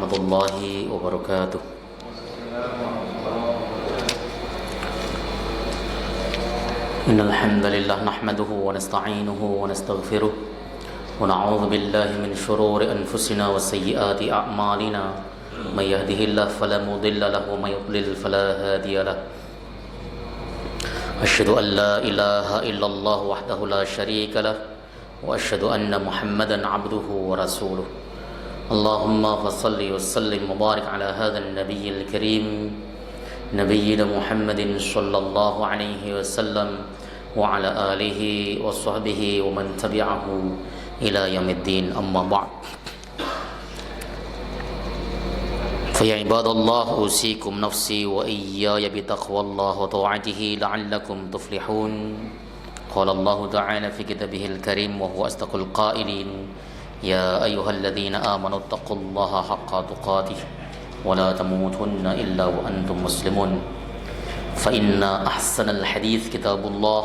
warahmatullahi wabarakatuh. Innal hamdalillah nahmaduhu wa nasta'inuhu wa nastaghfiruh wa na'udzu billahi min shururi anfusina wa sayyiati a'malina. May yahdihillahu fala mudilla lahu wa may yudlil fala hadiya lahu. Asyhadu an la ilaha illallah wahdahu la syarika lahu wa asyhadu anna Muhammadan 'abduhu wa rasuluh. Allahumma fassalli wa sallim wa barik ala hadzal nabiyil karim nabiyyina Muhammadin sallallahu alaihi wasallam wa ala alihi wa sahbihi wa man tabi'ahu ila yaumiddin, amma ba'd. Fa ya ibadallah, usikum nafsi wa iyaya bi taqwallah wa ta'atihi la'allakum tuflihun. Qala Allah ta'ala fi kitabihil karim wa huwa asdaqul qailin, ya ayyuhalladzina amanu taqullaha haqqa tuqatih wa la tamutunna illa wa antum muslimun. Fa inna ahsanal hadits kitabullah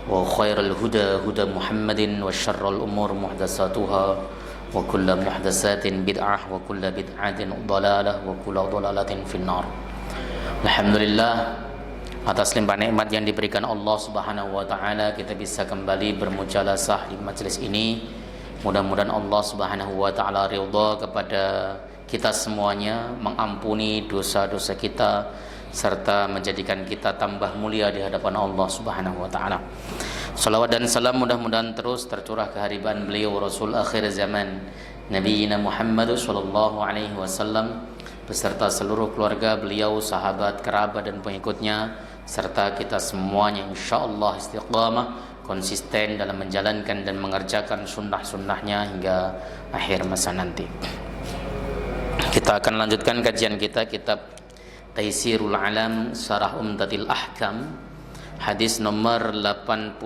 wa khairal huda huda Muhammadin wa syarrul umur muhdatsatuha wa kullu muhdatsatin bid'ah wa kullu bid'atin dhalalah wa kullu dhalalatin finnar. Alhamdulillah, atas limpahan nikmat yang diberikan Allah Subhanahu wa taala, kita bisa kembali bermujalasah di majelis ini. Mudah-mudahan Allah Subhanahu wa taala ridha kepada kita semuanya, mengampuni dosa-dosa kita serta menjadikan kita tambah mulia di hadapan Allah Subhanahu wa taala. Salawat dan salam mudah-mudahan terus tercurah kehadiran beliau Rasul akhir zaman Nabi Muhammad sallallahu alaihi wasallam beserta seluruh keluarga beliau, sahabat, kerabat dan pengikutnya, serta kita semuanya insyaallah istiqamah konsisten dalam menjalankan dan mengerjakan sunnah-sunnahnya hingga akhir masa nanti. Kita akan lanjutkan kajian kita kitab Taisirul Alam Syarah Umdatil Ahkam, hadis nomor 87.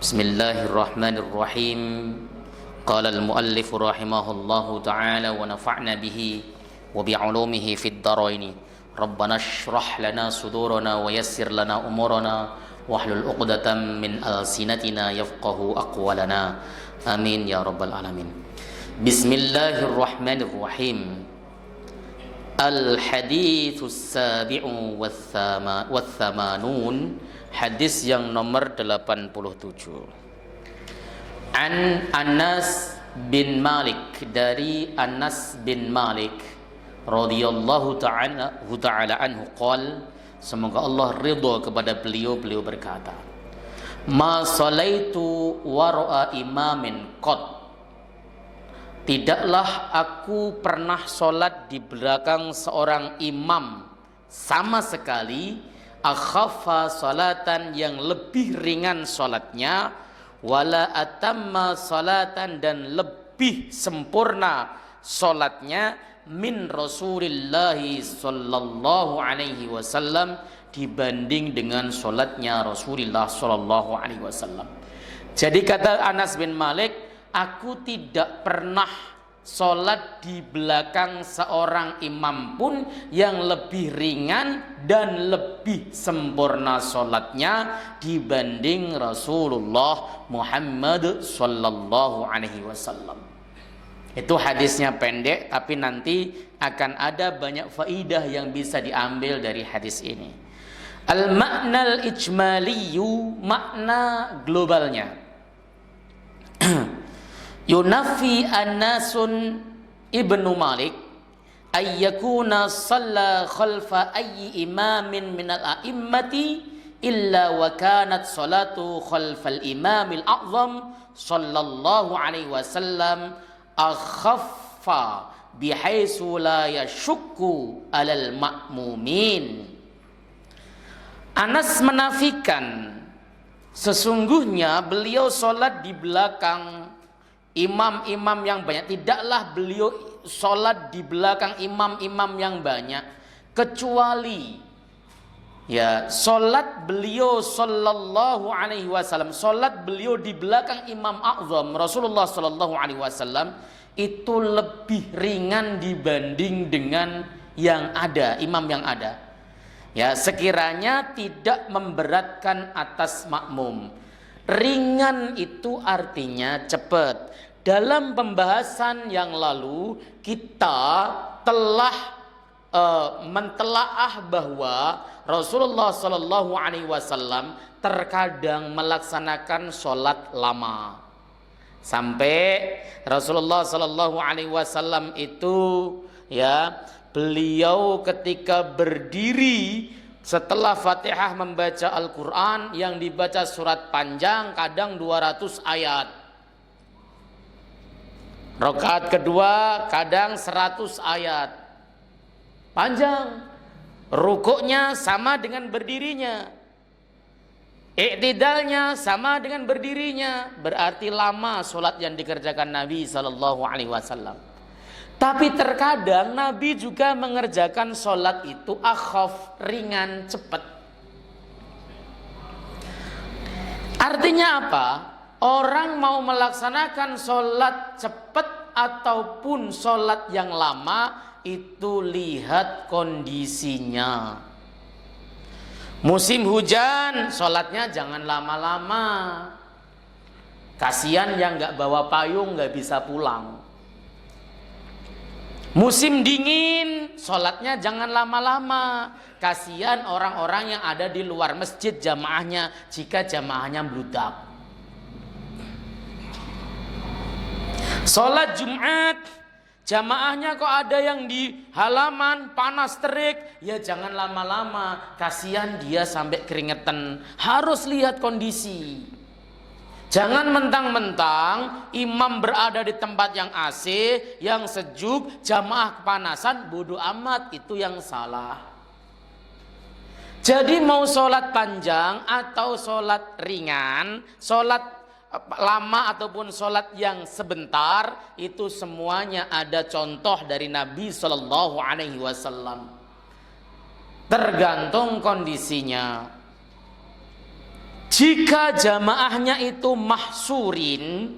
Bismillahirrahmanirrahim. Qala al-muallif rahimahullahu ta'ala wa nafa'na bihi wa bi'ulumihi fid dharaini. Rabbana shrah lana sudurana wa yassir lana umurana wahlul 'uqdatam min alsinatina yafqahu aqwalana. Amin ya rabbal alamin. Bismillahirrahmanirrahim. Al-haditsus sabi'u wath-thamanun, hadis yang nomor 87. An Anas bin Malik, dari Anas bin Malik radhiyallahu ta'ala anhu qala, semoga Allah ridha kepada beliau berkata, ma salaitu wara'a imamin qad, tidaklah aku pernah sholat di belakang seorang imam sama sekali, akhaffa salatan, yang lebih ringan sholatnya, wala atamma salatan, dan lebih sempurna sholatnya, min Rasulillahi sallallahu alaihi wasallam, dibanding dengan sholatnya Rasulullah sallallahu alaihi wasallam. Jadi kata Anas bin Malik, aku tidak pernah sholat di belakang seorang imam pun yang lebih ringan dan lebih sempurna sholatnya dibanding Rasulullah Muhammad sallallahu alaihi wasallam. Itu hadisnya pendek, tapi nanti akan ada banyak faidah yang bisa diambil dari hadis ini. Al-ma'nal ijmaliyu, makna globalnya. Yunafi Anasun ibnu Malik ayyakuna salla khalfa ayyi imamin minal a'immati illa wa kanat salatu khalfal imamil a'zam sallallahu alaihi wasallam akhaffa bihaisu la yashukku alal ma'mumin. Anas menafikan sesungguhnya beliau sholat di belakang imam-imam yang banyak. Tidaklah beliau sholat di belakang imam-imam yang banyak, kecuali ya sholat beliau sallallahu alaihi wasallam, sholat beliau di belakang imam a'zam Rasulullah sallallahu alaihi wasallam itu lebih ringan dibanding dengan yang ada, imam yang ada. Ya, sekiranya tidak memberatkan atas makmum. Ringan itu artinya cepat. dalam pembahasan yang lalu kita telah mentelaah bahwa Rasulullah Shallallahu Alaihi Wasallam terkadang melaksanakan sholat lama, sampai Rasulullah Shallallahu Alaihi Wasallam itu ya, beliau ketika berdiri setelah Fatihah membaca Al-Quran yang dibaca surat panjang, kadang 200 ayat. Rakaat kedua kadang 100 ayat. Panjang. Rukuknya sama dengan berdirinya. Iktidalnya sama dengan berdirinya. Berarti lama sholat yang dikerjakan Nabi Sallallahu Alaihi Wasallam. Tapi terkadang Nabi juga mengerjakan sholat itu akhaf, ringan, cepat. Artinya apa? Orang mau melaksanakan sholat cepat ataupun sholat yang lama, itu lihat kondisinya. Musim hujan, sholatnya jangan lama-lama. Kasihan yang nggak bawa payung nggak bisa pulang. Musim dingin, sholatnya jangan lama-lama. Kasihan orang-orang yang ada di luar masjid jamaahnya, jika jamaahnya bludak. Sholat Jumat, jamaahnya kok ada yang di halaman panas terik, ya jangan lama-lama. Kasihan dia sampai keringetan. Harus lihat kondisi. Jangan mentang-mentang imam berada di tempat yang AC, yang sejuk, jamaah kepanasan, bodoh amat, itu yang salah. Jadi mau sholat panjang atau sholat ringan, sholat lama ataupun sholat yang sebentar, itu semuanya ada contoh dari Nabi Sallallahu Alaihi Wasallam. Tergantung kondisinya. Jika jamaahnya itu mahsurin,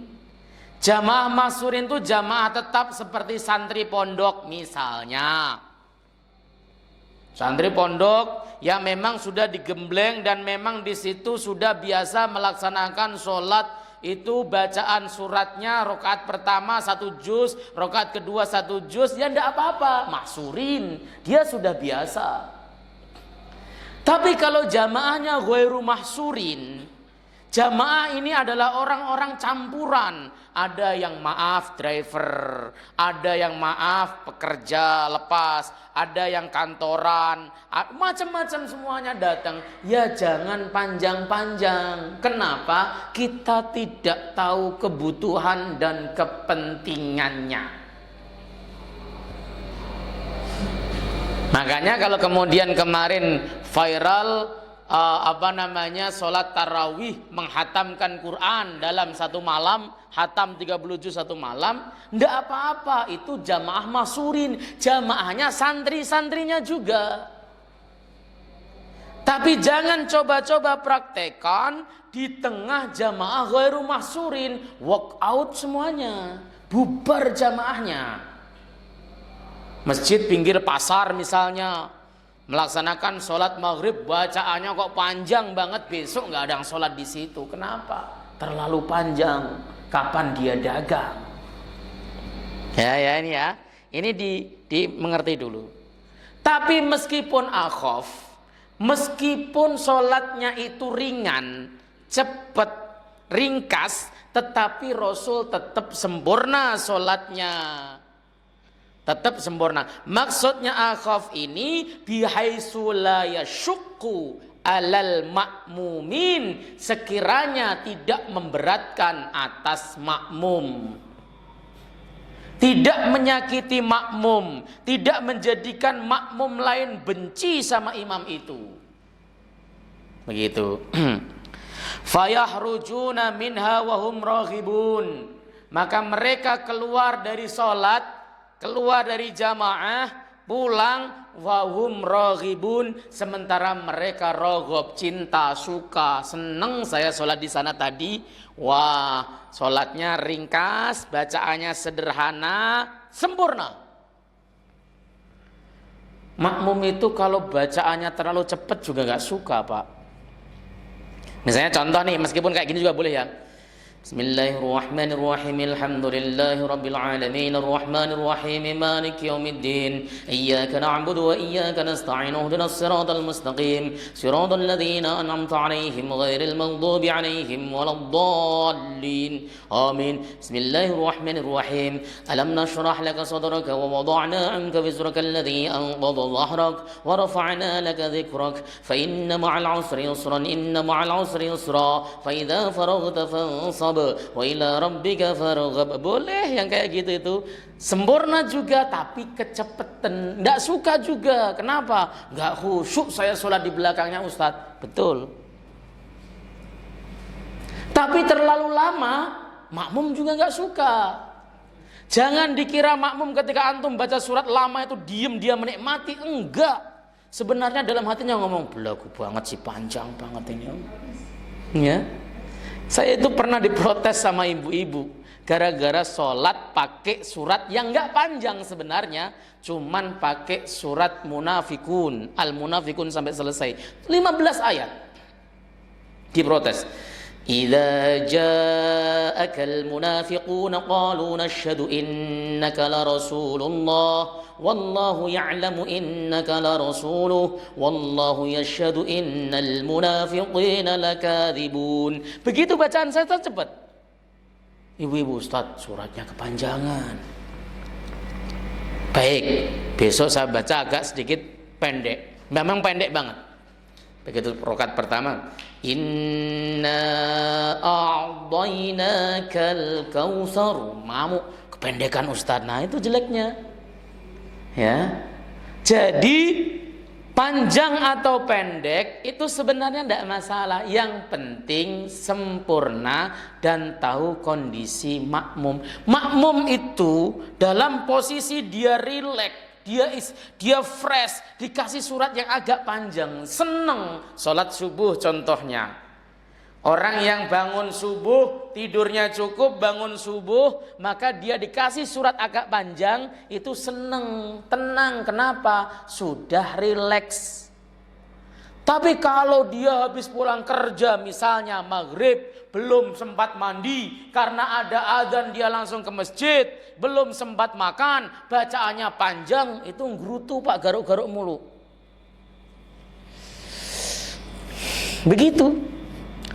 jamaah mahsurin itu jamaah tetap seperti santri pondok misalnya. Santri pondok yang memang sudah digembleng dan memang di situ sudah biasa melaksanakan sholat itu, bacaan suratnya rakaat pertama 1 juz, rakaat kedua 1 juz, ya enggak apa-apa, mahsurin, dia sudah biasa. Tapi kalau jamaahnya ghairu mahsurin, jamaah ini adalah orang-orang campuran. Ada yang maaf driver, ada yang maaf pekerja lepas, ada yang kantoran, macam-macam semuanya datang. Ya jangan panjang-panjang. Kenapa? Kita tidak tahu kebutuhan dan kepentingannya. Makanya kalau kemudian kemarin viral sholat tarawih menghatamkan Quran dalam satu malam, hatam 30 juz satu malam, ndak apa-apa, itu jamaah mahsurin, jamaahnya santri-santrinya juga. Tapi jangan coba-coba praktekan di tengah jamaah ghairu mahsurin, walk out semuanya, bubar jamaahnya. Masjid pinggir pasar misalnya, melaksanakan sholat maghrib, bacaannya kok panjang banget, besok nggak ada yang sholat di situ. Kenapa? Terlalu panjang. Kapan dia dagang? Ya ini ya, ini mengerti dulu. Tapi meskipun akhaf, meskipun sholatnya itu ringan, cepat, ringkas, tetapi Rasul tetap sempurna sholatnya. Tetap sempurna. Maksudnya akhaf ini bihaitsu la yasyukku alal ma'mumin, sekiranya tidak memberatkan atas makmum, tidak menyakiti makmum, tidak menjadikan makmum lain benci sama imam itu. Begitu. Fayahrujuna minha wa hum raghibun, maka mereka keluar dari sholat, keluar dari jamaah, pulang wahum raghibun, sementara mereka raghob, cinta, suka, seneng saya sholat di sana tadi. Wah, sholatnya ringkas, bacaannya sederhana, sempurna. Makmum itu kalau bacaannya terlalu cepat juga gak suka, Pak. Misalnya contoh nih, meskipun kayak gini juga boleh ya. Bismillahirrahmanirrahim. Alhamdulillahi rabbil alamin arrahmanir rahim maliki yaumiddin iyyaka na'budu wa iyyaka nasta'in ihdinas siratal mustaqim siratal ladzina an'amta 'alaihim ghairil maghdubi 'alaihim waladdallin amin. Bismillahirrahmanirrahim. Alam nashrah laka sadraka wa wada'na 'anka wizraka alladhi anqadha dhahrak wa rafa'na laka dhikrak fa inna ma'al 'usri yusran inna ma'al usri yusra fa idza faraghta fansab wa ila rabbika farghab. Boleh yang kayak gitu itu sempurna juga, tapi kecepatan. Nggak suka juga. Kenapa? Nggak khusyuk saya sholat di belakangnya Ustadz. Betul. Tapi terlalu lama, makmum juga nggak suka. Jangan dikira makmum ketika antum baca surat lama itu diem dia menikmati. Enggak. Sebenarnya dalam hatinya ngomong, belagu banget sih, panjang banget ini. Ya. Saya itu pernah diprotes sama ibu-ibu gara-gara sholat pakai surat yang nggak panjang sebenarnya, cuman pakai surat munafikun, al-munafikun sampai selesai 15 ayat. Diprotes. Idza ja'akal munafiquna qalu nashhadu innaka la rasulullah wallahu ya'lamu innaka la rasuluh wallahu yashhadu innal munafiqina lakadzibun. Begitu bacaan saya cepat. Ibu-ibu, Ustaz, suratnya kepanjangan. Baik, besok saya baca agak sedikit pendek. Memang pendek banget. Begitu rakaat pertama, inna a'dainakal kautsar. Mamu kependekan Ustaz. Nah, itu jeleknya. Ya. Jadi panjang atau pendek itu sebenarnya tidak masalah. Yang penting sempurna dan tahu kondisi makmum. Makmum itu dalam posisi dia rileks, dia fresh, dikasih surat yang agak panjang, seneng. Sholat subuh contohnya, orang yang bangun subuh, tidurnya cukup, bangun subuh, maka dia dikasih surat agak panjang, itu seneng, tenang. Kenapa? Sudah rileks. Tapi kalau dia habis pulang kerja, misalnya maghrib, belum sempat mandi, karena ada adzan dia langsung ke masjid, belum sempat makan, bacaannya panjang, itu nggerutu Pak, garuk-garuk mulu. Begitu.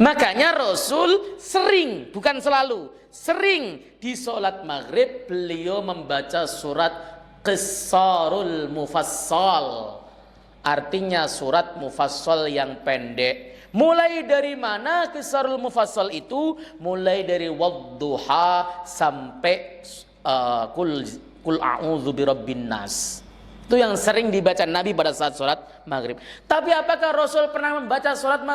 Makanya Rasul sering, bukan selalu, sering di sholat maghrib beliau membaca surat Qissarul Mufassal. Artinya surat mufassal yang pendek. Mulai dari mana Qissarul Mufassal itu? Mulai dari wadduha sampai kul a'udzu birabbin nas. Itu yang sering dibaca Nabi pada saat sholat maghrib. Tapi apakah Rasul pernah membaca sholat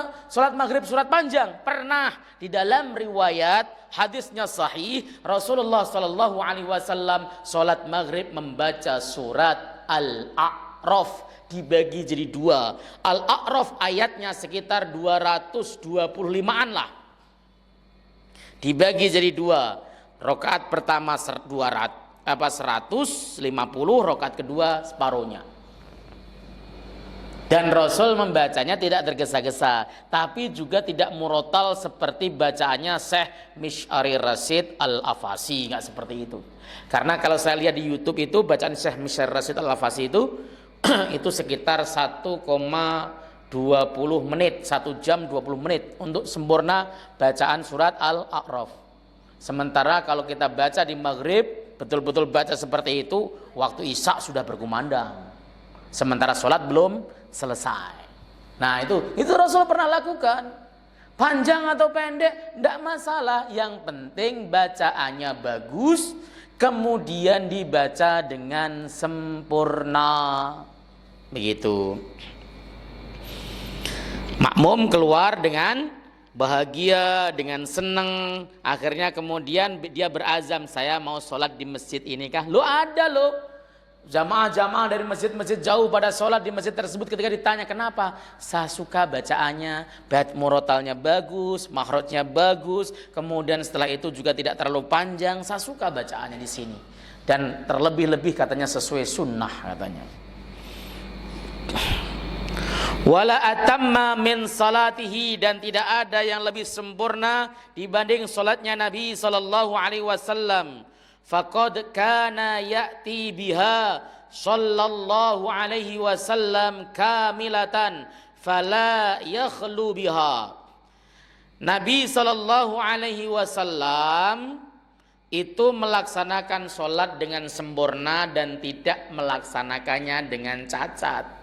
maghrib surat panjang? Pernah. Di dalam riwayat hadisnya sahih, Rasulullah Shallallahu Alaihi Wasallam sholat maghrib membaca surat Al-A'raf, dibagi jadi dua. Al-A'raf ayatnya sekitar 225-an lah. Dibagi jadi dua. Rakaat pertama 150, rakaat kedua separuhnya. Dan Rasul membacanya tidak tergesa-gesa, tapi juga tidak murotal seperti bacaannya Syekh Mish'ari Rasyid Al-Afasi, enggak seperti itu. Karena kalau saya lihat di YouTube itu bacaan Syekh Mish'ari Rasyid Al-Afasi itu sekitar 1,20 menit, 1 jam 20 menit untuk sempurna bacaan surat Al-A'raf. Sementara kalau kita baca di maghrib, betul-betul baca seperti itu, waktu isya sudah berkumandang, sementara sholat belum selesai. Nah itu Rasul pernah lakukan. Panjang atau pendek tidak masalah, yang penting bacaannya bagus, kemudian dibaca dengan sempurna. Begitu. Makmum keluar dengan bahagia, dengan senang. Akhirnya kemudian dia berazam, saya mau sholat di masjid ini kah? Lo ada lo jamaah-jamaah dari masjid-masjid jauh pada sholat di masjid tersebut. Ketika ditanya kenapa, saya suka bacaannya, murotalnya bagus, makhrajnya bagus, kemudian setelah itu juga tidak terlalu panjang, saya suka bacaannya di sini. Dan terlebih-lebih katanya sesuai sunnah katanya. Wala atamma min salatihi, dan tidak ada yang lebih sempurna dibanding salatnya Nabi sallallahu alaihi wasallam. Faqad kana ya'ti biha sallallahu alaihi wasallam kamilatan fala yakhlu biha. Nabi sallallahu alaihi wasallam itu melaksanakan salat dengan sempurna dan tidak melaksanakannya dengan cacat.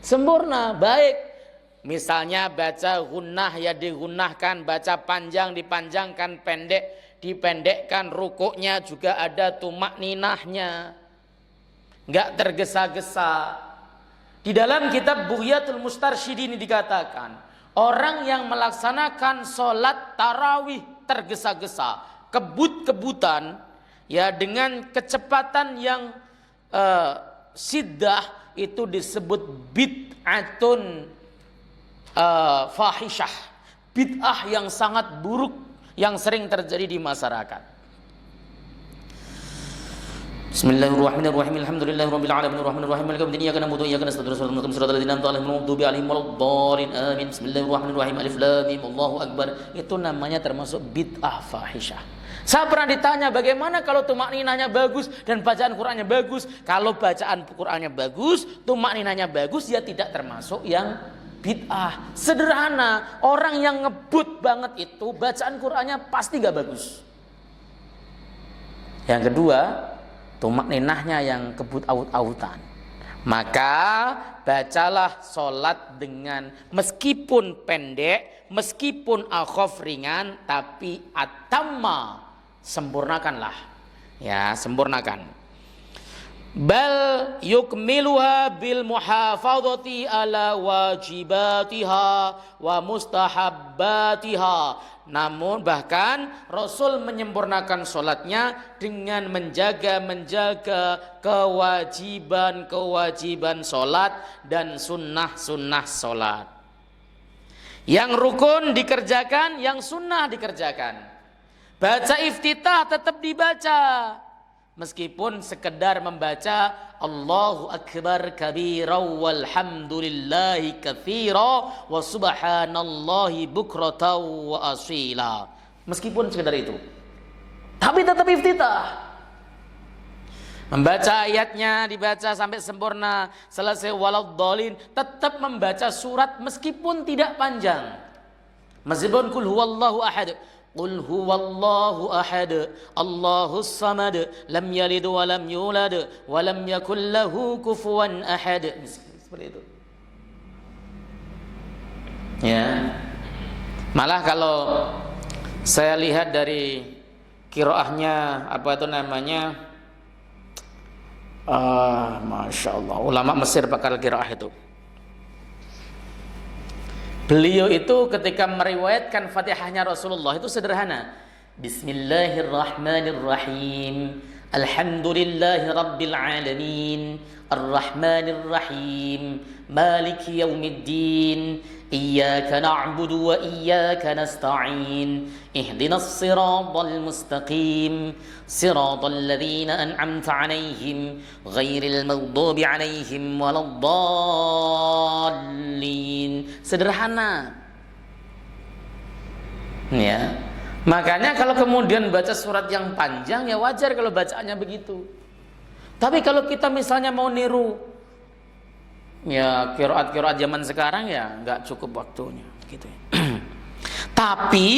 Sempurna, baik. Misalnya baca gunnah ya digunnahkan, baca panjang dipanjangkan, pendek dipendekkan, rukuknya juga ada tumak ninahnya, enggak tergesa-gesa. Di dalam kitab Bughyatul Mustarsyidin dikatakan, orang yang melaksanakan sholat tarawih tergesa-gesa, kebut-kebutan, ya dengan kecepatan yang siddah, itu disebut bid'atun fahisyah, bid'ah yang sangat buruk yang sering terjadi di masyarakat. Bismillahirrahmanirrahim. Alhamdulillahirabbil alamin arrahmanirrahim maliki yaumiddin iyyaka na'budu wa iyyaka nasta'in ihdinas siratal ladzina an'amta 'alaihim ghairil maghdubi 'alaihim waladdallin amin. Bismillahirrahmanirrahim. Alif lam mim Allahu akbar. Itu namanya termasuk bid'ah fahisyah. Saya pernah ditanya bagaimana kalau tumak ninahnya bagus dan bacaan Qur'annya bagus. Kalau bacaan Qur'annya bagus, tumak ninahnya bagus, ya tidak termasuk yang bid'ah. Sederhana, orang yang ngebut banget itu bacaan Qur'annya pasti gak bagus. Yang kedua, tumak ninahnya yang kebut aut-autan. Maka bacalah sholat dengan meskipun pendek, meskipun akhaf ringan, tapi atamma, sempurnakanlah. Ya, sempurnakan. Bal yukmiluha bil muhafadhati ala wajibatiha wa mustahabbatiha. Namun bahkan Rasul menyempurnakan sholatnya dengan menjaga kewajiban sholat dan sunnah sholat. Yang rukun dikerjakan, yang sunnah dikerjakan. Baca iftitah tetap dibaca, meskipun sekedar membaca Allahu akbar kabira walhamdulillahi katsira wa subhanallahi bukratan wa asila. Meskipun sekedar itu, tapi tetap iftitah. Membaca ayatnya dibaca sampai sempurna, selesai waladdallin, tetap membaca surat meskipun tidak panjang. Meskipun kul huwallahu ahad, qul huwallahu ahad, Allahus samad, lam yalid wa lam yulad wa lam yakul lahu kufuwan ahad. Seperti itu. Ya. Malah kalau saya lihat dari qiraahnya apa itu namanya? Masya Allah, ulama Mesir pakar qiraah itu. Beliau itu ketika meriwayatkan Fatihahnya Rasulullah itu sederhana. Bismillahirrahmanirrahim. Alhamdulillahi rabbil alamin. Arrahmanirrahim. Maliki yaumiddin. Iyyaka na'budu wa iyyaka nasta'in. Ihdinas siratal mustaqim. Siratal ladzina an'amta 'alaihim ghairil maghdubi 'alaihim waladdallin. Sederhana. Ya. Makanya kalau kemudian baca surat yang panjang, ya wajar kalau bacaannya begitu. Tapi kalau kita misalnya mau niru ya qiraat-qiraat zaman sekarang, ya nggak cukup waktunya gitu ya. Tapi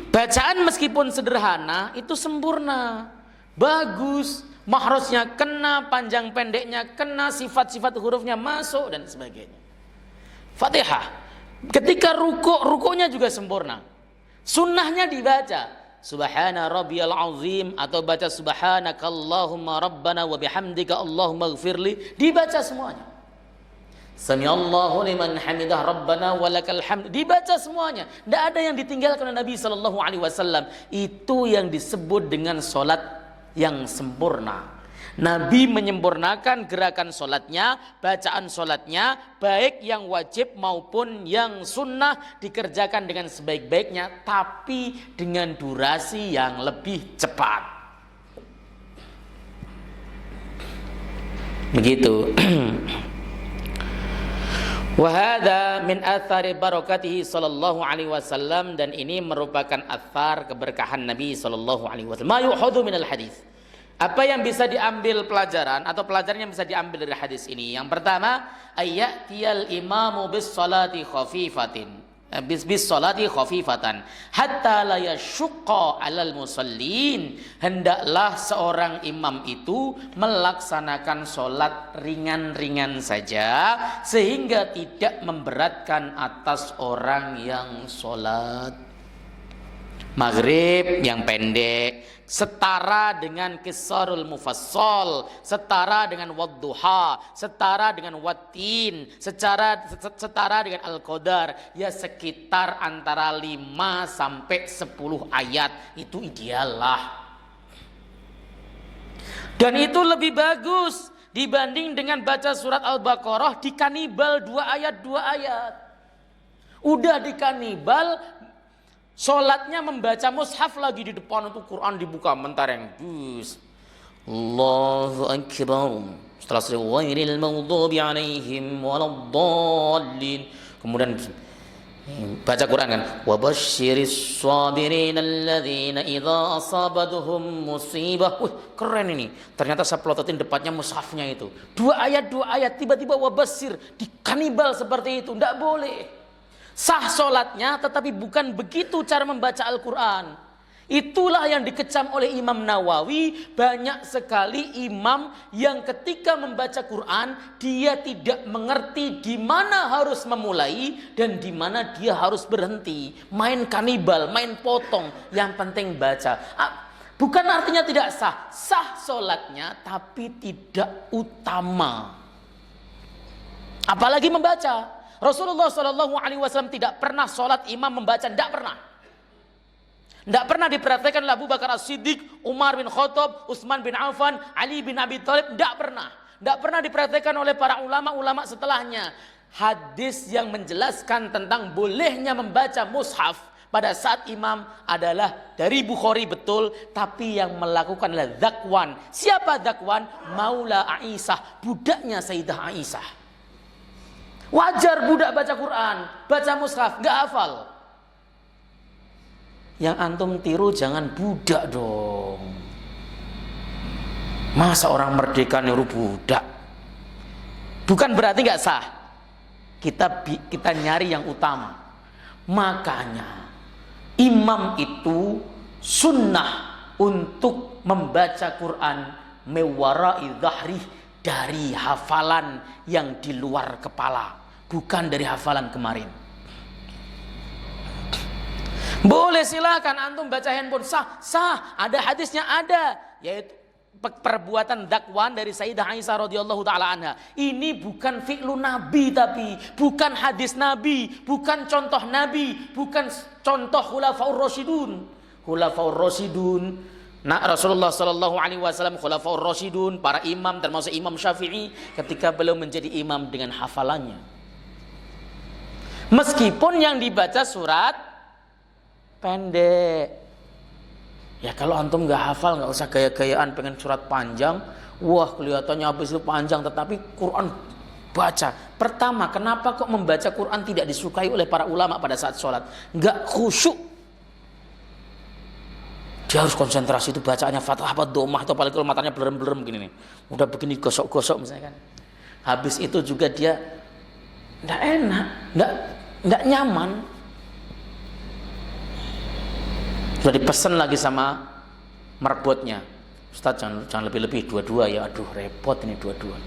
bacaan meskipun sederhana itu sempurna, bagus, mahrosnya kena, panjang pendeknya kena, sifat-sifat hurufnya masuk dan sebagainya. Fatihah ketika rukuknya juga sempurna. Sunnahnya dibaca Subhana rabbiyal azim atau baca subhanakallahumma rabbana wa bihamdika Allahumma ighfirli, dibaca semuanya. Samiallahu liman hamidah rabbana walakal hamd, dibaca semuanya. Tidak ada yang ditinggalkan oleh Nabi sallallahu alaihi wasallam. Itu yang disebut dengan salat yang sempurna. Nabi menyempurnakan gerakan sholatnya, bacaan sholatnya, baik yang wajib maupun yang sunnah dikerjakan dengan sebaik-baiknya, tapi dengan durasi yang lebih cepat. Begitu. Wa hadza min athari barakatihi sallallahu alaihi wasallam, dan ini merupakan athar keberkahan Nabi sallallahu alaihi wasallam. Ma yu'khadhu minal hadis. Apa yang bisa diambil pelajaran atau pelajaran yang bisa diambil dari hadis ini? Yang pertama, ayyatiyal imamu bis salati khafifatin. Bis salati khafifatan hatta la yashqa 'alal musallin. Hendaklah seorang imam itu melaksanakan salat ringan-ringan saja sehingga tidak memberatkan atas orang yang salat. Maghrib yang pendek setara dengan qisarul mufassal, setara dengan wadduha, setara dengan wattin, setara dengan al-qadar, ya sekitar antara 5 sampai 10 ayat, itu ideal lah. Dan itu lebih bagus dibanding dengan baca surat Al-Baqarah di kanibal 2 ayat. Udah di kanibal, sholatnya membaca mushaf lagi di depan, itu Quran dibuka mentareng. Allahu Akbar. Setelah ghairil maghdubi alaihim waladdallin. Kemudian baca Quran kan. Wa basyiris sabirin alladzina idza asabatuhum musibah. Keren ini. Ternyata saya plototin depannya mushafnya itu. 2 ayat tiba-tiba wa basyir di kanibal seperti itu. Enggak boleh. Sah sholatnya, tetapi bukan begitu cara membaca Al-Quran. Itulah yang dikecam oleh Imam Nawawi. Banyak sekali imam yang ketika membaca Quran, dia tidak mengerti di mana harus memulai dan di mana dia harus berhenti. Main kanibal, main potong, yang penting baca. Bukan artinya tidak sah. Sah sholatnya, tapi tidak utama. Apalagi membaca. Rasulullah Shallallahu Alaihi Wasallam tidak pernah sholat imam membaca, tidak pernah. Tidak pernah diperhatikan Abu Bakar As-Siddiq, Umar bin Khattab, Utsman bin Affan, Ali bin Abi Thalib, tidak pernah. Tidak pernah diperhatikan oleh para ulama setelahnya. Hadis yang menjelaskan tentang bolehnya membaca mushaf pada saat imam adalah dari Bukhari, betul, tapi yang melakukan adalah Dzakwan. Siapa Dzakwan? Maula Aisyah, budaknya Sayyidah Aisyah. Wajar budak baca Quran, baca mushaf, gak hafal. Yang antum tiru jangan budak dong. Masa orang merdeka niru budak? Bukan berarti gak sah. Kita nyari yang utama. Makanya imam itu sunnah untuk membaca Quran mewarai dhahri, dari hafalan yang di luar kepala, bukan dari hafalan kemarin. Boleh, silakan antum baca handphone, sah, ada hadisnya, ada, yaitu perbuatan Dzakwan dari Sayyidah Aisyah radhiyallahu taala anha. Ini bukan fi'lu Nabi, tapi bukan hadis Nabi, bukan contoh Nabi, bukan contoh khulafaur rasyidun. Nah, Rasulullah Shallallahu Alaihi Wasallam, khulafaur rasyidun, para imam termasuk Imam Syafi'i, ketika beliau menjadi imam dengan hafalannya. Meskipun yang dibaca surat pendek. Ya kalau antum nggak hafal, nggak usah gaya-gayaan pengen surat panjang. Wah, kelihatannya habis itu panjang, tetapi Quran baca. Pertama, kenapa kok membaca Quran tidak disukai oleh para ulama pada saat sholat? Nggak khusyuk. Dia harus konsentrasi, itu bacaannya Fatihah apa Domah, atau apalagi kalau matanya belerem-belerem gini nih. Udah begini gosok-gosok misalnya kan. Habis itu juga dia nggak enak, nggak nyaman. Sudah dipesan lagi sama marbotnya, Ustaz jangan lebih-lebih dua-dua ya. Aduh repot ini dua-dua.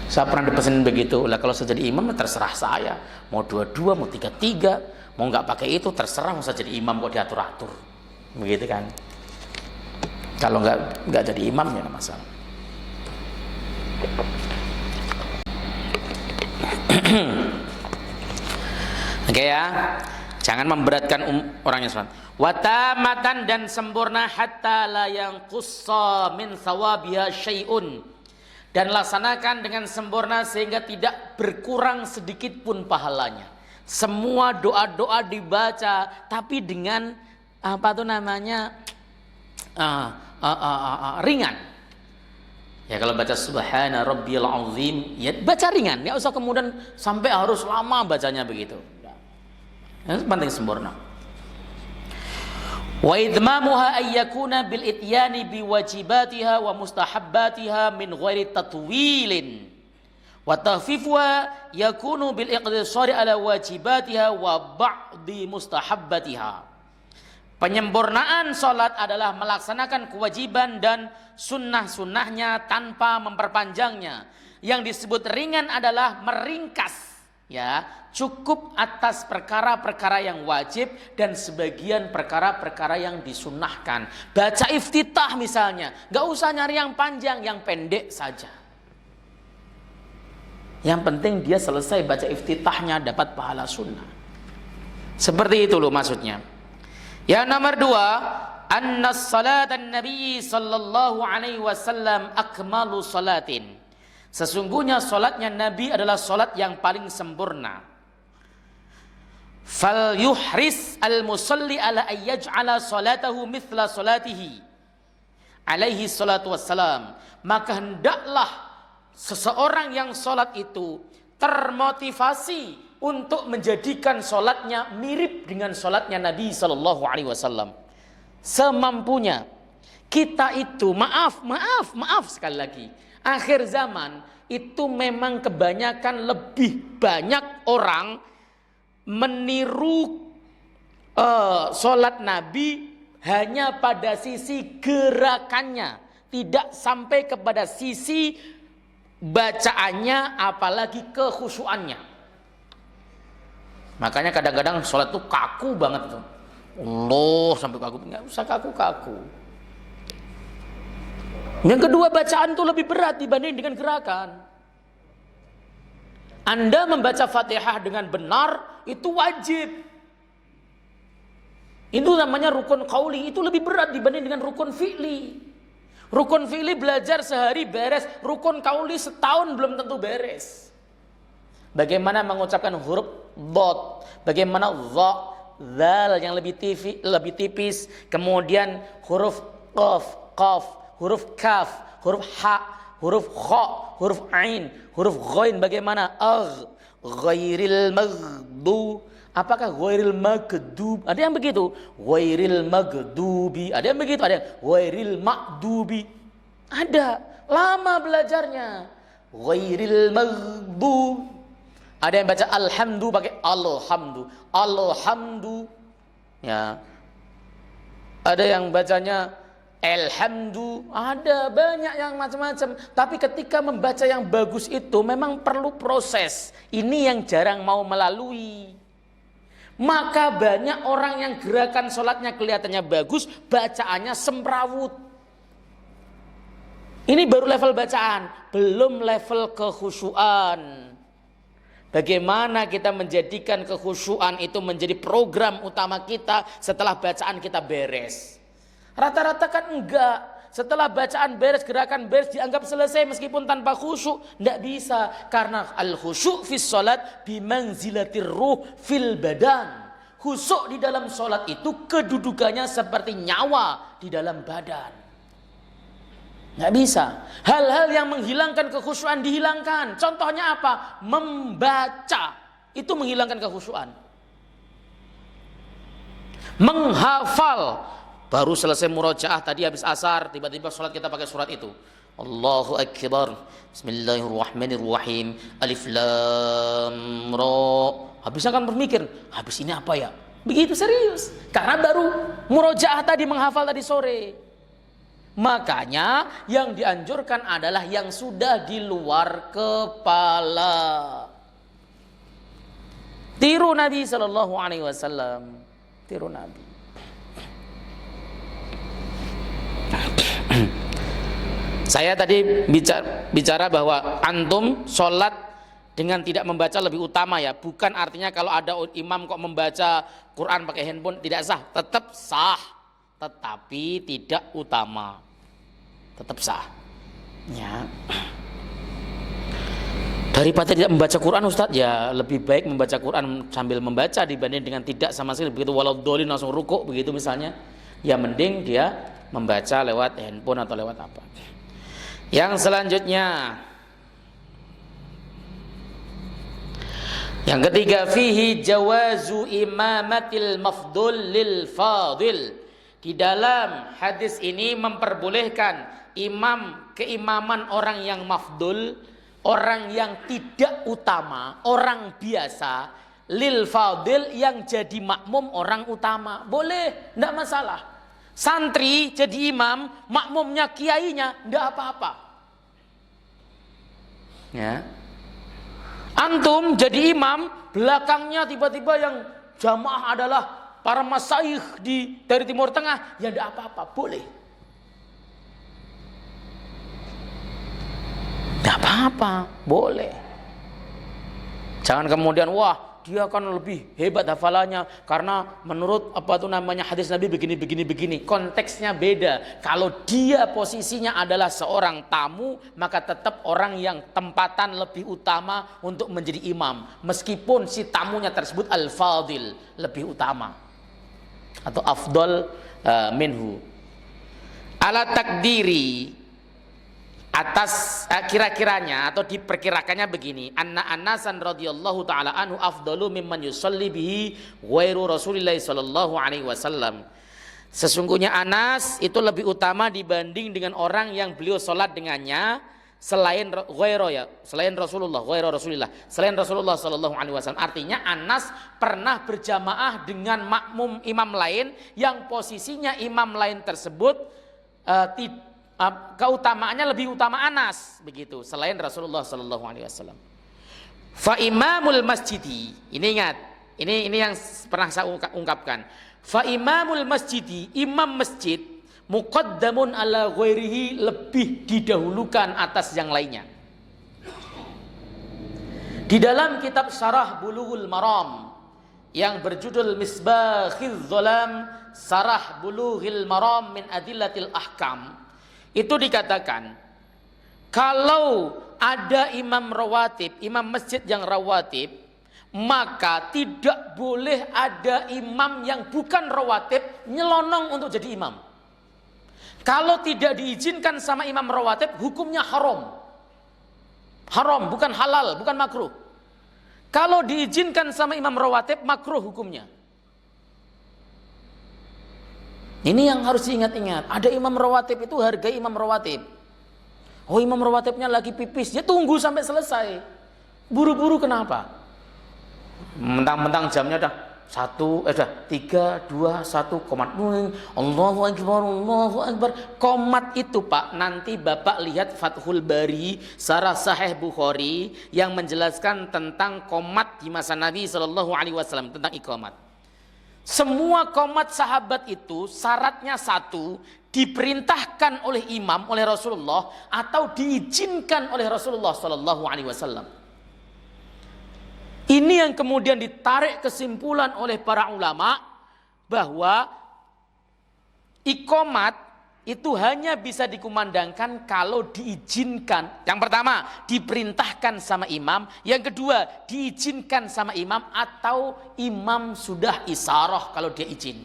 Saya pernah dipesan begitu. Lah kalau saya jadi imam terserah saya, mau dua-dua, mau tiga-tiga, mau nggak pakai itu terserah. Mau saya jadi imam kok diatur-atur, begitu kan? Kalau nggak jadi imam ya nggak masalah. Oke ya, jangan memberatkan orang yang sholat. Watamatan, dan sempurna, hatta la yanqussa min thawabiha syai'un, dan laksanakan dengan sempurna sehingga tidak berkurang sedikit pun pahalanya. Semua doa-doa dibaca tapi dengan ringan. Ya kalau baca subhana rabbiyal azim, ya baca ringan, enggak usah kemudian sampai harus lama bacanya begitu. Yang penting sempurna. Wa idmamuha ay yakuna bil ityani bi wajibatiha wa mustahabbatiha min ghairi tatwilin. Wa takhfifuha yakunu bil iqtisari ala wajibatiha wa ba'di mustahabbatiha. Penyempurnaan salat adalah melaksanakan kewajiban dan sunnah-sunnahnya tanpa memperpanjangnya. Yang disebut ringan adalah meringkas, ya, cukup atas perkara-perkara yang wajib dan sebagian perkara-perkara yang disunnahkan. Baca iftitah misalnya, gak usah nyari yang panjang, yang pendek saja. Yang penting dia selesai baca iftitahnya dapat pahala sunnah. Seperti itu loh maksudnya. Yang nomor 2, anna salatan Nabi sallallahu alaihi wasallam akmalu salatin. Sesungguhnya salatnya Nabi adalah salat yang paling sempurna. Fal yuhris al musalli ala ayyaj'ala salatahu mithla salatihi alaihi salatu wassalam. Maka hendaklah seseorang yang salat itu termotivasi untuk menjadikan solatnya mirip dengan solatnya Nabi Sallallahu Alaihi Wasallam. Semampunya. Kita itu maaf sekali lagi. Akhir zaman itu memang kebanyakan lebih banyak orang meniru solat Nabi hanya pada sisi gerakannya, tidak sampai kepada sisi bacaannya, apalagi kekhusyuannya. Makanya kadang-kadang sholat tuh kaku banget tuh. Allah sampai kaku, nggak usah kaku-kaku. Yang kedua, bacaan tuh lebih berat dibanding dengan gerakan. Anda membaca Fatihah dengan benar itu wajib. Itu namanya rukun qauli, itu lebih berat dibanding dengan rukun fi'li. Rukun fi'li belajar sehari beres, rukun qauli setahun belum tentu beres. Bagaimana mengucapkan huruf dot, bagaimana dha, zal yang lebih tipis, kemudian huruf qaf, huruf kaf, huruf ha, huruf kha, huruf ain, huruf ghain, bagaimana ghairil maghdu, apakah ghairil maghdub? Ada yang begitu, ghairil maghdubi, ada yang begitu, ada yang ghairil maghdubi. Ada, lama belajarnya. Ghairil maghdub. Ada yang baca alhamdu pakai alhamdu. Ya. Ada yang bacanya alhamdu, ada banyak yang macam-macam. Tapi ketika membaca yang bagus itu memang perlu proses. Ini yang jarang mau melalui. Maka banyak orang yang gerakan sholatnya kelihatannya bagus, bacaannya semrawut. Ini baru level bacaan, belum level kekhusyuan. Bagaimana kita menjadikan kekhusyuan itu menjadi program utama kita setelah bacaan kita beres. Rata-rata kan enggak. Setelah bacaan beres, gerakan beres dianggap selesai meskipun tanpa khusyuk. Enggak bisa. Karena al-khusyuk fis salat bimanzilatir ruh fil badan. Khusyuk di dalam salat itu kedudukannya seperti nyawa di dalam badan. Nggak bisa. Hal-hal yang menghilangkan kekhusyuan dihilangkan. Contohnya apa? Membaca. Itu menghilangkan kekhusyuan. Menghafal. Baru selesai murojaah tadi habis asar, tiba-tiba sholat kita pakai surat itu. Allahu Akbar. Bismillahirrahmanirrahim. Alif Lam Ra. Habisnya kan berpikir, habis ini apa ya? Begitu serius. Karena baru murojaah tadi, menghafal tadi sore. Makanya yang dianjurkan adalah yang sudah di luar kepala. Tiru Nabi Sallallahu Alaihi Wasallam. Tiru Nabi. Saya tadi bicara bahwa antum sholat dengan tidak membaca lebih utama ya. Bukan artinya kalau ada imam kok membaca Quran pakai handphone tidak sah. Tetap sah. Tetapi tidak utama, tetap sah. Ya. Daripada tidak membaca Quran Ustadz, ya lebih baik membaca Quran sambil membaca dibanding dengan tidak sama sekali. Begitu waladhdallin langsung rukuk begitu misalnya, ya mending dia membaca lewat handphone atau lewat apa. Yang selanjutnya, yang ketiga, fihi jawazu imamatil mafdul lil fadil. Di dalam hadis ini memperbolehkan keimaman orang yang mafdul, orang yang tidak utama, orang biasa, lil fadil yang jadi makmum orang utama. Boleh, tidak masalah. Santri jadi imam, makmumnya kiainya, tidak apa-apa. Ya. Antum jadi imam, belakangnya tiba-tiba yang jamaah adalah para masyayikh dari Timur Tengah, ya tidak apa-apa, boleh. Tidak apa-apa, boleh. Jangan kemudian wah dia kan lebih hebat hafalannya karena menurut hadis Nabi begini. Konteksnya beda. Kalau dia posisinya adalah seorang tamu, maka tetap orang yang tempatan lebih utama untuk menjadi imam, meskipun si tamunya tersebut al-fadil, lebih utama atau afdal minhu. Ala takdiri, atas kira-kiranya atau diperkirakannya begini, anna Anasan radhiyallahu taala anhu afdalu mimman yusalli bihi ghairu Rasulillah sallallahu alaihi wasallam. Sesungguhnya Anas itu lebih utama dibanding dengan orang yang beliau salat dengannya selain Rasulullah sallallahu alaihi wasallam. Artinya Anas pernah berjamaah dengan makmum imam lain yang posisinya imam lain tersebut keutamaannya lebih utama Anas begitu selain Rasulullah sallallahu alaihi wasallam. Fa imamul masjidi, ini ingat, ini yang pernah saya ungkapkan. Fa imamul masjidi, imam masjid muqaddamun ala ghairihi, lebih didahulukan atas yang lainnya. Di dalam kitab Syarah Bulughul Maram yang berjudul Misbahil Dhalam Syarah Bulughil Maram min Adillatil Ahkam, itu dikatakan kalau ada imam rawatib, imam masjid yang rawatib, maka tidak boleh ada imam yang bukan rawatib nyelonong untuk jadi imam. Kalau tidak diizinkan sama imam rawatib, hukumnya haram. Haram, bukan halal, bukan makruh. Kalau diizinkan sama imam rawatib, makruh hukumnya. Ini yang harus diingat-ingat. Ada imam rawatib itu, hargai imam rawatib. Oh, imam rawatibnya lagi pipis, dia tunggu sampai selesai. Buru-buru kenapa? Mentang-mentang jamnya udah 3, 2, 1 komat. Allahu Akbar. Komat itu Pak, nanti Bapak lihat Fathul Bari, Syarah Sahih Bukhari yang menjelaskan tentang komat di masa Nabi SAW, tentang iqamat. Semua qomat sahabat itu syaratnya satu, diperintahkan oleh imam, oleh Rasulullah, atau diizinkan oleh Rasulullah SAW. Ini yang kemudian ditarik kesimpulan oleh para ulama bahwa iqamat itu hanya bisa dikumandangkan kalau diizinkan. Yang pertama, diperintahkan sama imam. Yang kedua, diizinkan sama imam atau imam sudah isyarah kalau dia izin.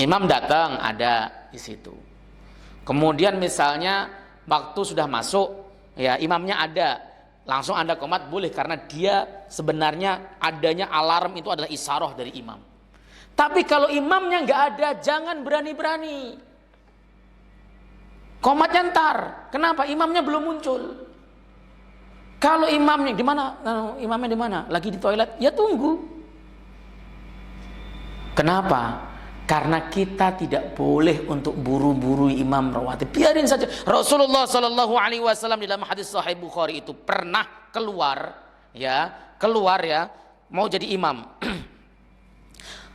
Imam datang ada di situ. Kemudian misalnya waktu sudah masuk, ya imamnya ada, langsung ada qomat boleh karena dia sebenarnya adanya alarm itu adalah isyarah dari imam. Tapi kalau imamnya nggak ada, jangan berani-berani. Qomatnya ntar. Kenapa? Imamnya belum muncul. Kalau imamnya di mana? Imamnya di mana? Lagi di toilet? Ya tunggu. Kenapa? Karena kita tidak boleh untuk buru-buru imam rawatib. Biarin saja. Rasulullah Shallallahu Alaihi Wasallam di dalam hadis Sahih Bukhari itu pernah keluar ya, mau jadi imam.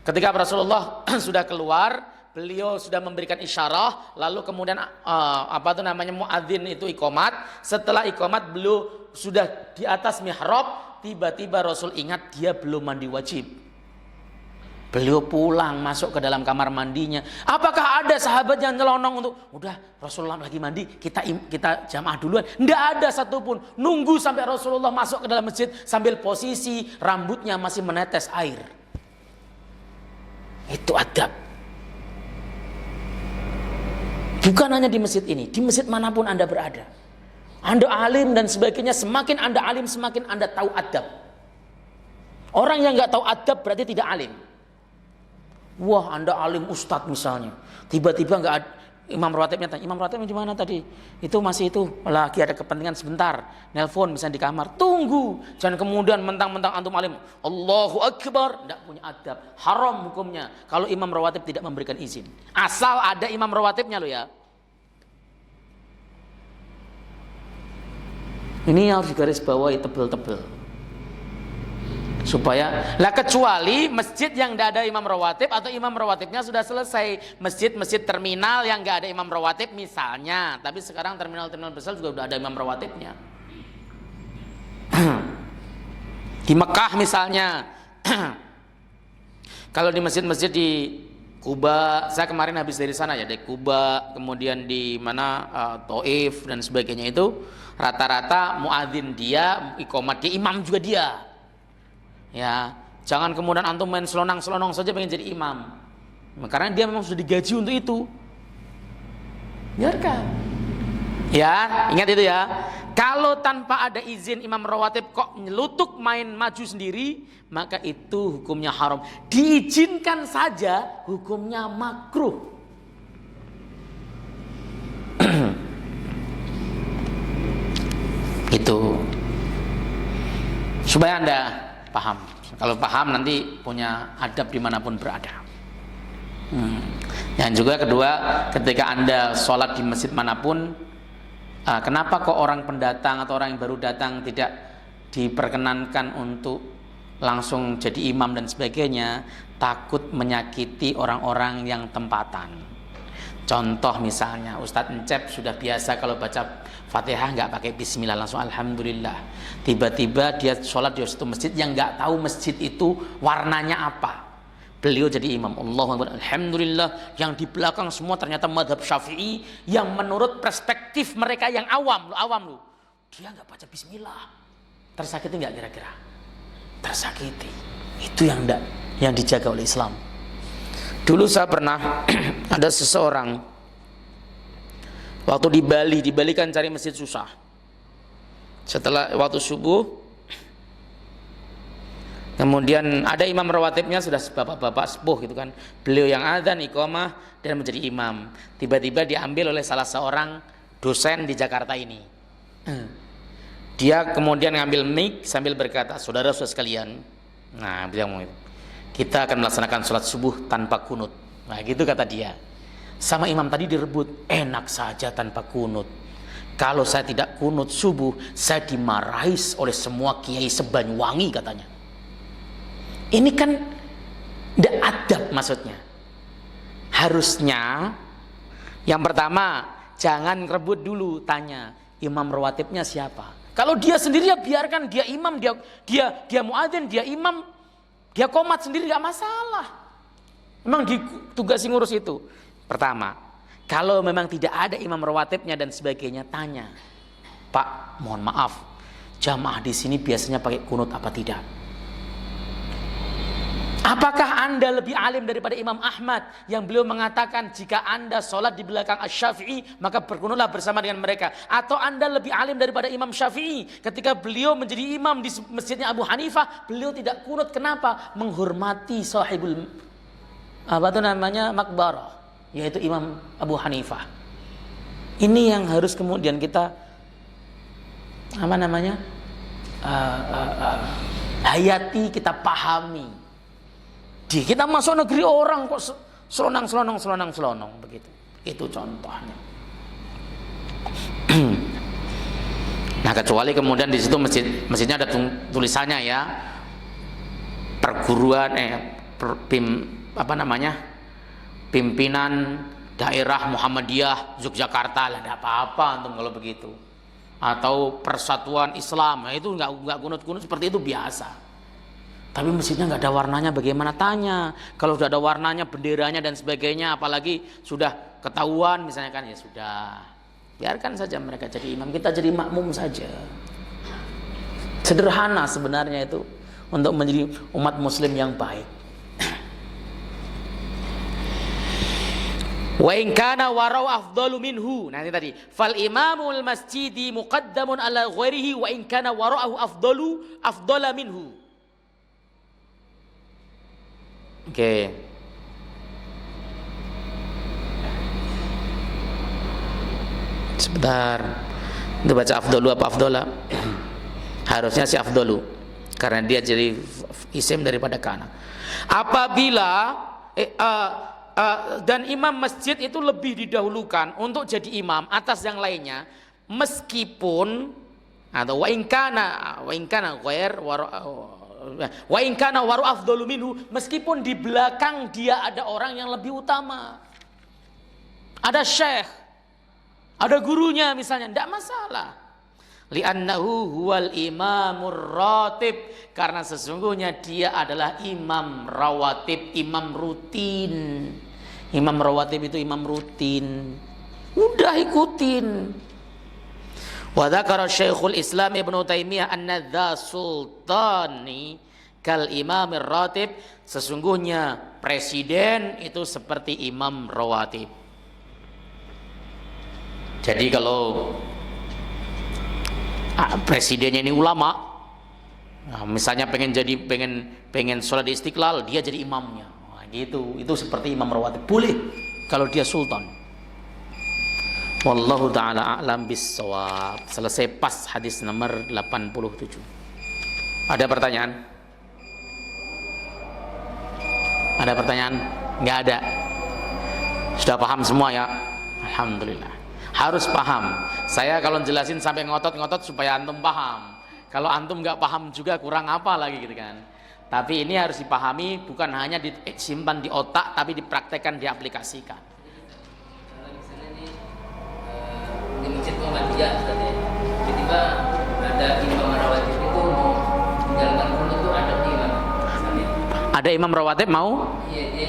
Ketika Rasulullah sudah keluar, beliau sudah memberikan isyarah, lalu kemudian muadzin itu iqamat. Setelah iqamat beliau sudah di atas mihrab, tiba-tiba Rasul ingat dia belum mandi wajib. Beliau pulang masuk ke dalam kamar mandinya. Apakah ada sahabat yang nyelonong untuk udah Rasulullah lagi mandi, kita jamaah duluan? Tidak ada satupun. Nunggu sampai Rasulullah masuk ke dalam masjid sambil posisi rambutnya masih menetes air. Itu adab. Bukan hanya di masjid ini, di masjid manapun Anda berada. Anda alim dan sebagainya, semakin Anda alim, semakin Anda tahu adab. Orang yang nggak tahu adab berarti tidak alim. Wah, Anda alim ustadz misalnya, tiba-tiba nggak ada, imam rawatibnya tanya, imam rawatibnya di mana tadi? Itu masih itu, lagi ada kepentingan sebentar, nelpon misalnya di kamar, tunggu, jangan kemudian mentang-mentang antum alim, Allahu Akbar, tidak punya adab, haram hukumnya. Kalau imam rawatib tidak memberikan izin, asal ada imam rawatibnya loh ya. Ini harus digarisbawahi tebel-tebel. Supaya, lah kecuali masjid yang tidak ada imam rawatib atau imam rawatibnya sudah selesai. Masjid-masjid terminal yang nggak ada imam rawatib misalnya. Tapi sekarang terminal-terminal besar juga sudah ada imam rawatibnya. Di Mekah misalnya. Kalau di masjid-masjid di Kuba, saya kemarin habis dari sana ya, di Kuba, kemudian di mana Taif dan sebagainya itu, rata-rata muadzin dia, iqamat dia, imam juga dia. Ya, jangan kemudian antum main selonang-selonong saja pengen jadi imam. Karena dia memang sudah digaji untuk itu. Biarkan. Ya, ingat itu ya. Kalau tanpa ada izin imam rawatib kok nyelutuk main maju sendiri, maka itu hukumnya haram. Diizinkan saja, hukumnya makruh. Itu supaya Anda paham. Kalau paham nanti punya adab dimanapun berada. Dan juga kedua, ketika Anda sholat di masjid manapun, kenapa kok orang pendatang atau orang yang baru datang tidak diperkenankan untuk langsung jadi imam dan sebagainya? Takut menyakiti orang-orang yang tempatan. Contoh misalnya Ustadz Encep sudah biasa kalau baca Fatihah nggak pakai bismillah, langsung alhamdulillah. Tiba-tiba dia sholat di satu masjid yang nggak tahu masjid itu warnanya apa. Beliau jadi imam, Allahu Akbar, alhamdulillah. Yang di belakang semua ternyata madhab Syafi'i yang menurut perspektif mereka yang awam lu. Dia nggak baca bismillah. Tersakiti nggak kira-kira? Tersakiti. Itu yang dijaga oleh Islam. Dulu saya pernah ada seseorang waktu di Bali kan cari masjid susah. Setelah waktu subuh, kemudian ada imam rawatibnya sudah bapak-bapak sepuh gitu kan. Beliau yang adzan, iqamah dan menjadi imam. Tiba-tiba diambil oleh salah seorang dosen di Jakarta ini. Dia kemudian ngambil mic sambil berkata, saudara-saudara sekalian, nah bilang kita akan melaksanakan sholat subuh tanpa kunut. Nah gitu kata dia. Sama imam tadi direbut, enak saja tanpa kunut. Kalau saya tidak kunut subuh, saya dimarahi oleh semua kiai se-Banyuwangi katanya. Ini kan tidak adab maksudnya. Harusnya yang pertama jangan rebut dulu, tanya imam rawatibnya siapa. Kalau dia sendiri ya biarkan, dia imam, dia muadzin, dia imam, dia qomat sendiri nggak masalah. Memang ditugasi ngurus itu. Pertama, kalau memang tidak ada imam rawatibnya dan sebagainya, tanya, Pak, mohon maaf, jamaah di sini biasanya pakai kunut apa tidak? Apakah Anda lebih alim daripada Imam Ahmad yang beliau mengatakan jika Anda sholat di belakang Asy-Syafi'i maka berkunutlah bersama dengan mereka? Atau Anda lebih alim daripada Imam Syafi'i ketika beliau menjadi imam di masjidnya Abu Hanifah, beliau tidak kunut? Kenapa? Menghormati sahibul makbarah, yaitu Imam Abu Hanifah. Ini yang harus kemudian kita hayati, kita pahami. Kita masuk negeri orang kok selonang begitu. Itu contohnya. Nah, kecuali kemudian di situ masjidnya ada tulisannya ya. Perguruan pimpinan daerah Muhammadiyah Yogyakarta, lah enggak apa-apa antum kalau begitu. Atau Persatuan Islam, nah itu enggak kunut-kunut seperti itu biasa. Tapi masjidnya nggak ada warnanya, bagaimana? Tanya. Kalau sudah ada warnanya, benderanya dan sebagainya, apalagi sudah ketahuan misalnya kan, ya sudah, biarkan saja mereka jadi imam, kita jadi makmum saja. Sederhana sebenarnya itu untuk menjadi umat muslim yang baik. Wa in kana warau afdalu minhu. Nanti tadi, fal imamul masjidi muqaddamun ala ghairihi wa in kana wara'ahu afdala minhu. Oke. Sebentar. Itu baca afdalu apa afdala? Harusnya si afdalu karena dia jadi isim daripada kana. Apabila dan imam masjid itu lebih didahulukan untuk jadi imam atas yang lainnya, meskipun atau wa in kana ghair wa in kana waru afdalu minhu, meskipun di belakang dia ada orang yang lebih utama, ada syekh, ada gurunya misalnya, tidak masalah. Li'annahu huwal imamur ratib, karena sesungguhnya dia adalah imam rawatib, imam rutin. Imam rawatib itu imam rutin, udah ikutin. Wa dzakara Syekhul Islam Ibnu Taimiyah anna dza sultani kal imamir ratib, sesungguhnya presiden itu seperti imam rawatib. Jadi kalau presidennya ini ulama, nah, misalnya pengen sholat di Istiqlal, dia jadi imamnya, nah, gitu. Itu seperti imam rawatib, boleh kalau dia sultan. Wallahu taala a'lam bissawab. Selesai pas hadis nomor 87. Ada pertanyaan? Ada pertanyaan? Enggak ada. Sudah paham semua ya? Alhamdulillah. Harus paham. Saya kalau jelasin sampai ngotot-ngotot supaya antum paham. Kalau antum nggak paham juga kurang apa lagi gitu kan. Tapi ini harus dipahami, bukan hanya disimpan di otak, tapi dipraktekkan, diaplikasikan. Kalau misalnya di masjid Muhammadiyah, tiba-tiba ada imam rawatib itu mau menjalankan kunut itu ada gimana? Ada imam rawatib mau? Iya, dia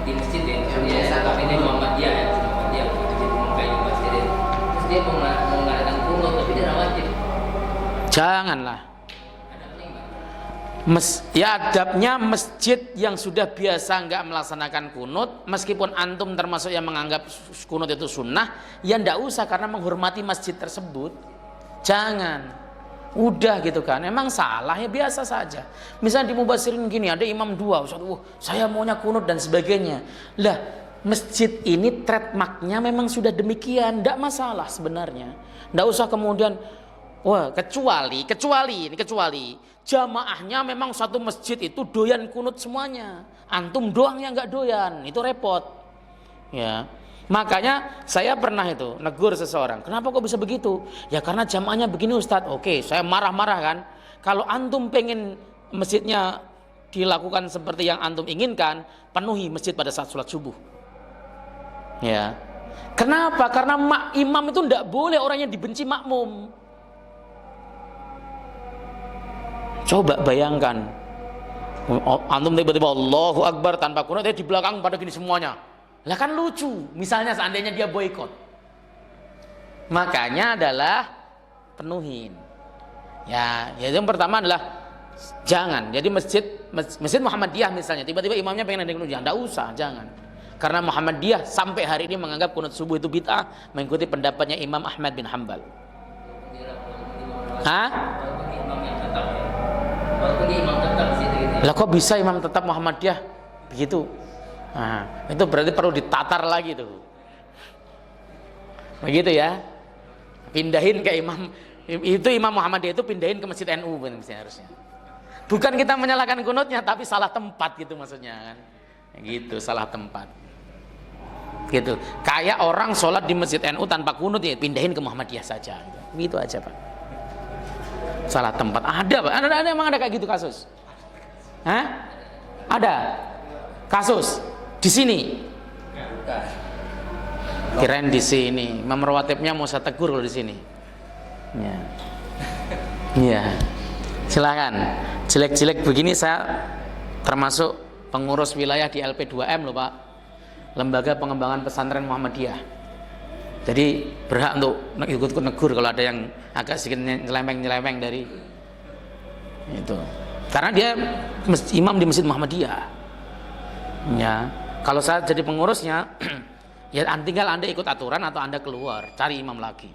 di masjid ya. Dia tapi ini Muhammadiyah ya. Dia mau mengadakan kunut tapi dia rawatib. Janganlah. Ya adabnya masjid yang sudah biasa nggak melaksanakan kunut, meskipun antum termasuk yang menganggap kunut itu sunnah, ya ndak usah karena menghormati masjid tersebut. Jangan. Udah gitu kan. Emang salah ya biasa saja. Misalnya di Mubashirin gini, ada imam dua, saya maunya kunut dan sebagainya. Lah, masjid ini trademarknya memang sudah demikian, tidak masalah sebenarnya. Tidak usah kemudian, wah kecuali jamaahnya memang satu masjid itu doyan kunut semuanya, antum doang yang nggak doyan, itu repot. Ya, makanya saya pernah itu negur seseorang, kenapa kok bisa begitu? Ya karena jamaahnya begini Ustadz. Oke, saya marah-marah kan. Kalau antum pengen masjidnya dilakukan seperti yang antum inginkan, penuhi masjid pada saat sholat subuh. Ya, kenapa? Karena imam itu tidak boleh orang yang dibenci makmum. Coba bayangkan, antum tiba-tiba Allahu Akbar tanpa kunut, di belakang pada gini semuanya. Lah kan lucu. Misalnya seandainya dia boikot, makanya adalah penuhin. Ya yang pertama adalah jangan. Jadi masjid Muhammadiyah misalnya, tiba-tiba imamnya pengen ada kunut, ya enggak usah, jangan. Karena Muhammadiyah sampai hari ini menganggap kunut subuh itu bid'ah, mengikuti pendapatnya Imam Ahmad bin Hanbal. Hah? Lah kok bisa imam tetap Muhammadiyah begitu? Nah, itu berarti perlu ditatar lagi tuh. Begitu ya. Pindahin ke imam itu, Imam Muhammadiyah itu pindahin ke Masjid NU harusnya. Bukan kita menyalahkan kunutnya, tapi salah tempat gitu maksudnya kan. Gitu, salah tempat. Gitu. Kayak orang sholat di Masjid NU tanpa kunut, ya pindahin ke Muhammadiyah saja. Gitu aja Pak. Salah tempat. Ada Pak. Ada emang ada kayak gitu kasus? Hah? Ada kasus di sini. Kirain di sini. Imam rawatibnya mau saya tegur kalau di sini. Ya. Iya. Silakan. Jelek-jelek begini saya termasuk pengurus wilayah di LP2M loh Pak, Lembaga Pengembangan Pesantren Muhammadiyah. Jadi berhak untuk ikut negur kalau ada yang agak sedikit nyeleweng dari itu. Karena dia imam di Masjid Muhammadiyah. Ya, kalau saya jadi pengurusnya, Ya tinggal Anda ikut aturan atau Anda keluar, cari imam lagi.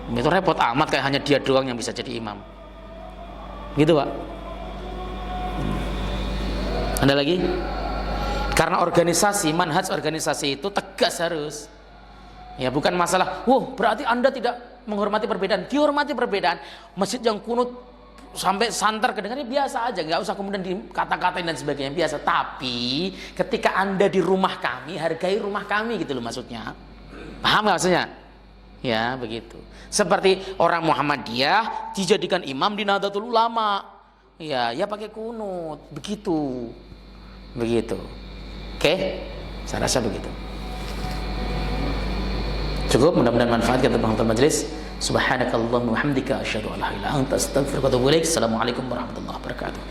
Itu repot amat, kayak hanya dia doang yang bisa jadi imam. Gitu Pak. Ada lagi? Karena organisasi, manhaj organisasi itu tegas harus. Ya bukan masalah, berarti Anda tidak menghormati perbedaan. Dihormati perbedaan. Masjid yang kunut sampai santer kedengarannya biasa aja, nggak usah kemudian dikata-katain dan sebagainya, biasa. Tapi ketika Anda di rumah kami, hargai rumah kami gitu loh maksudnya. Paham nggak maksudnya? Ya begitu. Seperti orang Muhammadiyah dijadikan imam di Nahdlatul Ulama, ya pakai kunut, begitu. Oke? Saya rasa begitu. Cukup, mudah-mudahan manfaat kata penghormatan majelis. Subhanakallahumma wa bihamdika asyhadu an la ilaha illa anta astaghfiruka wa atubu ilaik. Assalamualaikum warahmatullahi wabarakatuh.